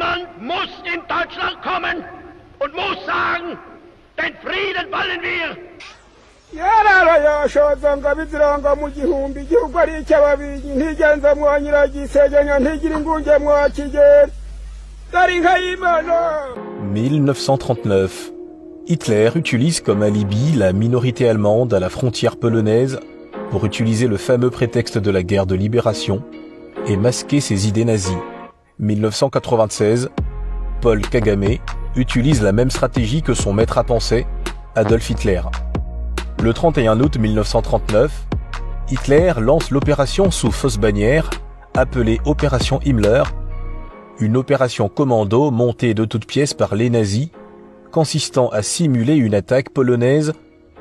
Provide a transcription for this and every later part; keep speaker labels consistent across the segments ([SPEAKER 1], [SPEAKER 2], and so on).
[SPEAKER 1] Jemand muss in Deutschland kommen und muss sagen, den Frieden wollen wir.
[SPEAKER 2] yararayashoza ngo abiziranga mu gihumbi igihugu ari icy'ababirigi ntigenza mwanyiragisegenya ntigira ingunge mwakigera dari nka y'Imana.
[SPEAKER 3] 1939. Hitler utilise comme alibi la minorité allemande à la frontière polonaise pour utiliser le fameux prétexte de la guerre de libération et masquer ses idées nazies. 1996. Paul Kagame utilise la même stratégie que son maître à penser, Adolf Hitler. Le 31 août 1939, Hitler lance l'opération sous fausse bannière, appelée Opération Himmler, une opération commando montée de toutes pièces par les nazis, consistant à simuler une attaque polonaise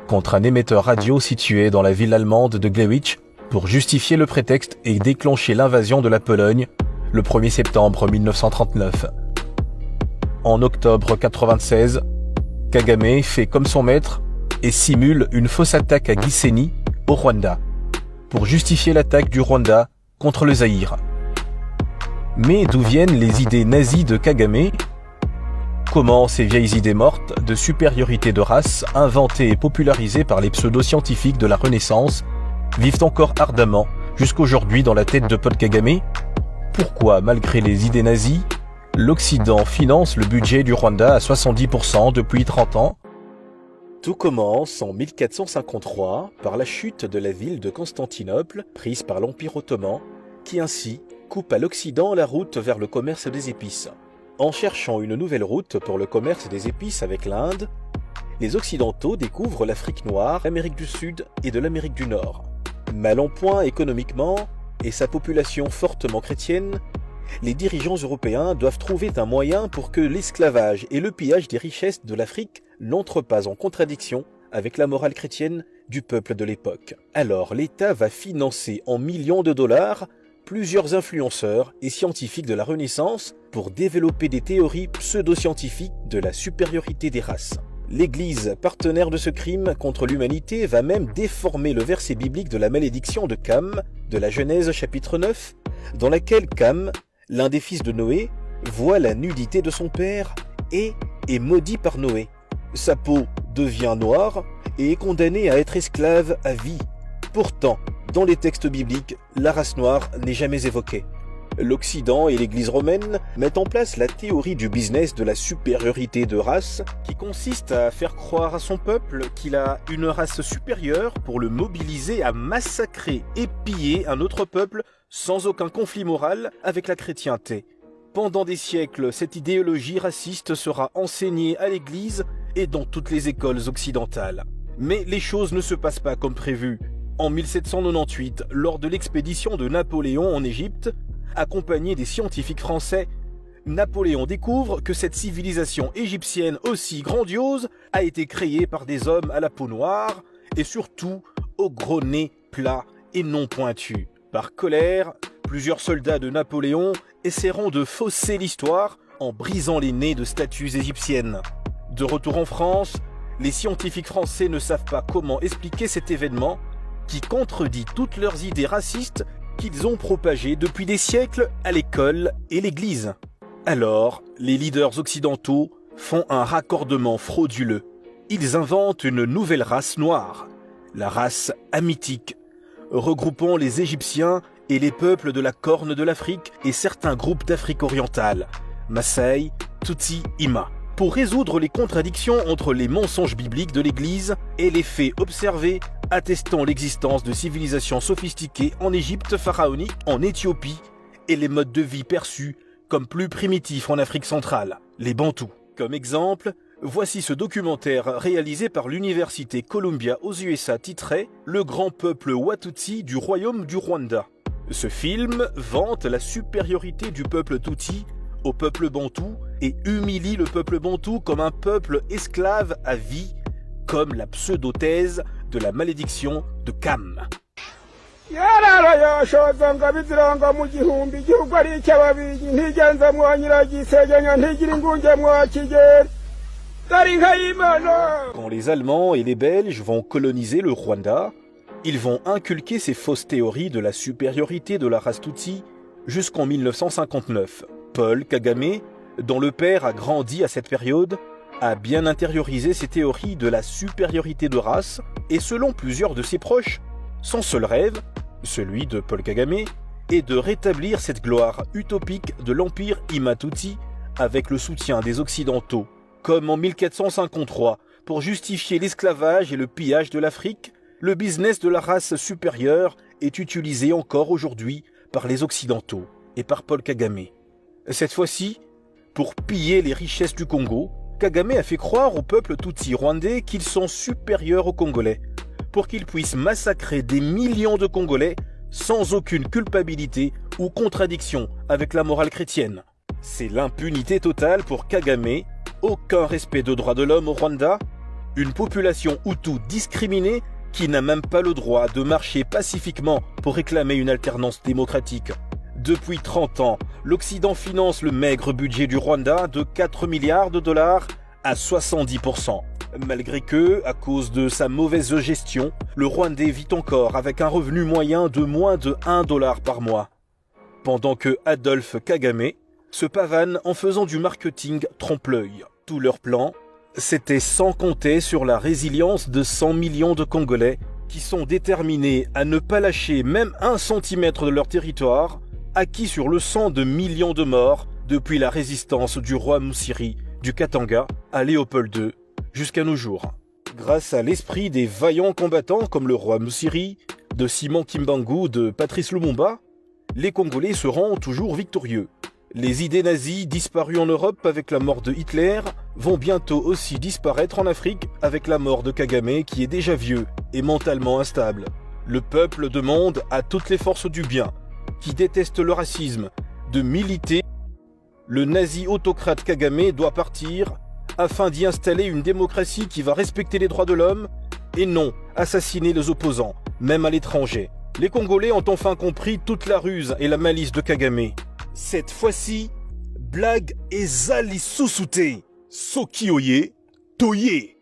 [SPEAKER 3] contre un émetteur radio situé dans la ville allemande de Gliwice pour justifier le prétexte et déclencher l'invasion de la Pologne le 1er septembre 1939. En octobre 1996, Kagame fait comme son maître et simule une fausse attaque à Gisenyi, au Rwanda, pour justifier l'attaque du Rwanda contre le Zaïre. Mais d'où viennent les idées nazies de Kagame ? Comment ces vieilles idées mortes de supériorité de race, inventées et popularisées par les pseudo-scientifiques de la Renaissance, vivent encore ardemment jusqu'aujourd'hui dans la tête de Paul Kagame ? Pourquoi, malgré les idées nazies, l'Occident finance le budget du Rwanda à 70% depuis 30 ans ? Tout commence en 1453 par la chute de la ville de Constantinople, prise par l'Empire ottoman, qui ainsi coupe à l'Occident la route vers le commerce des épices. En cherchant une nouvelle route pour le commerce des épices avec l'Inde, les Occidentaux découvrent l'Afrique noire, l'Amérique du Sud et de l'Amérique du Nord. Mal en point économiquement et sa population fortement chrétienne, les dirigeants européens doivent trouver un moyen pour que l'esclavage et le pillage des richesses de l'Afrique n'entrent pas en contradiction avec la morale chrétienne du peuple de l'époque. Alors l'État va financer en millions de dollars plusieurs influenceurs et scientifiques de la Renaissance pour développer des théories pseudo-scientifiques de la supériorité des races. L'Église, partenaire de ce crime contre l'humanité, va même déformer le verset biblique de la malédiction de Cam, de la Genèse chapitre 9, dans laquelle Cam, l'un des fils de Noé, voit la nudité de son père et est maudit par Noé. Sa peau devient noire et est condamné à être esclave à vie. Pourtant, dans les textes bibliques, la race noire n'est jamais évoquée. L'Occident et l'Église romaine mettent en place la théorie du business de la supériorité de race, qui consiste à faire croire à son peuple qu'il a une race supérieure pour le mobiliser à massacrer et piller un autre peuple sans aucun conflit moral avec la chrétienté. Pendant des siècles, cette idéologie raciste sera enseignée à l'Église et dans toutes les écoles occidentales. Mais les choses ne se passent pas comme prévu. En 1798, lors de l'expédition de Napoléon en Égypte, accompagné des scientifiques français, Napoléon découvre que cette civilisation égyptienne aussi grandiose a été créée par des hommes à la peau noire et surtout au gros nez plat et non pointu. Par colère, plusieurs soldats de Napoléon essaieront de fausser l'histoire en brisant les nez de statues égyptiennes. De retour en France, les scientifiques français ne savent pas comment expliquer cet événement qui contredit toutes leurs idées racistes qu'ils ont propagées depuis des siècles à l'école et l'Église. Alors, les leaders occidentaux font un raccordement frauduleux. Ils inventent une nouvelle race noire, la race hamitique, regroupant les Égyptiens et les peuples de la Corne de l'Afrique et certains groupes d'Afrique orientale, Maasai, Tutsi, Ima, pour résoudre les contradictions entre les mensonges bibliques de l'Église et les faits observés attestant l'existence de civilisations sophistiquées en Égypte pharaonique, en Éthiopie et les modes de vie perçus comme plus primitifs en Afrique centrale, les Bantous. Comme exemple, voici ce documentaire réalisé par l'université Columbia aux USA titré « Le grand peuple Watutsi du royaume du Rwanda ». Ce film vante la supériorité du peuple Tutsi au peuple bantou et humilie le peuple bantou comme un peuple esclave à vie, comme la pseudo-thèse de la malédiction de Cam.
[SPEAKER 2] yararayashoza ngo abiziranga mu gihumbi igihugu ari icy'ababirigi ntigenza mwanyiragisegenya ntigira ingunge mwakigera dari nka y'Imana.
[SPEAKER 3] Quand les Allemands et les Belges vont coloniser le Rwanda, ils vont inculquer ces fausses théories de la supériorité de la race Tutsi jusqu'en 1959. Paul Kagame dont le père a grandi à cette période, a bien intériorisé ses théories de la supériorité de race et selon plusieurs de ses proches, son seul rêve, celui de Paul Kagame, est de rétablir cette gloire utopique de l'empire Imatuti avec le soutien des Occidentaux, comme en 1453, pour justifier l'esclavage et le pillage de l'Afrique. Le business de la race supérieure est utilisé encore aujourd'hui par les Occidentaux et par Paul Kagame. Cette fois-ci, pour piller les richesses du Congo, Kagame a fait croire au peuple Tutsi rwandais qu'ils sont supérieurs aux Congolais, pour qu'ils puissent massacrer des millions de Congolais sans aucune culpabilité ou contradiction avec la morale chrétienne. C'est l'impunité totale pour Kagame, aucun respect de droits de l'homme au Rwanda, une population Hutu discriminée qui n'a même pas le droit de marcher pacifiquement pour réclamer une alternance démocratique. Depuis 30 ans, l'Occident finance le maigre budget du Rwanda de 4 milliards de dollars à 70%. Malgré que, à cause de sa mauvaise gestion, le Rwandais vit encore avec un revenu moyen de moins de 1 dollar par mois. Pendant que Adolphe Kagame se pavane en faisant du marketing trompe-l'œil. Tout leur plan, c'était sans compter sur la résilience de 100 millions de Congolais qui sont déterminés à ne pas lâcher même 1 centimètre de leur territoire, acquis sur le sang de millions de morts depuis la résistance du roi Musiri du Katanga à Léopold II jusqu'à nos jours. Grâce à l'esprit des vaillants combattants comme le roi Musiri, de Simon Kimbangu, de Patrice Lumumba, les Congolais seront toujours victorieux. Les idées nazies disparues en Europe avec la mort de Hitler vont bientôt aussi disparaître en Afrique avec la mort de Kagame qui est déjà vieux et mentalement instable. Le peuple demande à toutes les forces du bien, qui détestent le racisme, de militer. Le nazi autocrate Kagame doit partir afin d'y installer une démocratie qui va respecter les droits de l'homme et non assassiner les opposants, même à l'étranger. Les Congolais ont enfin compris toute la ruse et la malice de Kagame. Cette fois-ci, blague ezali susute, soki oye, toye.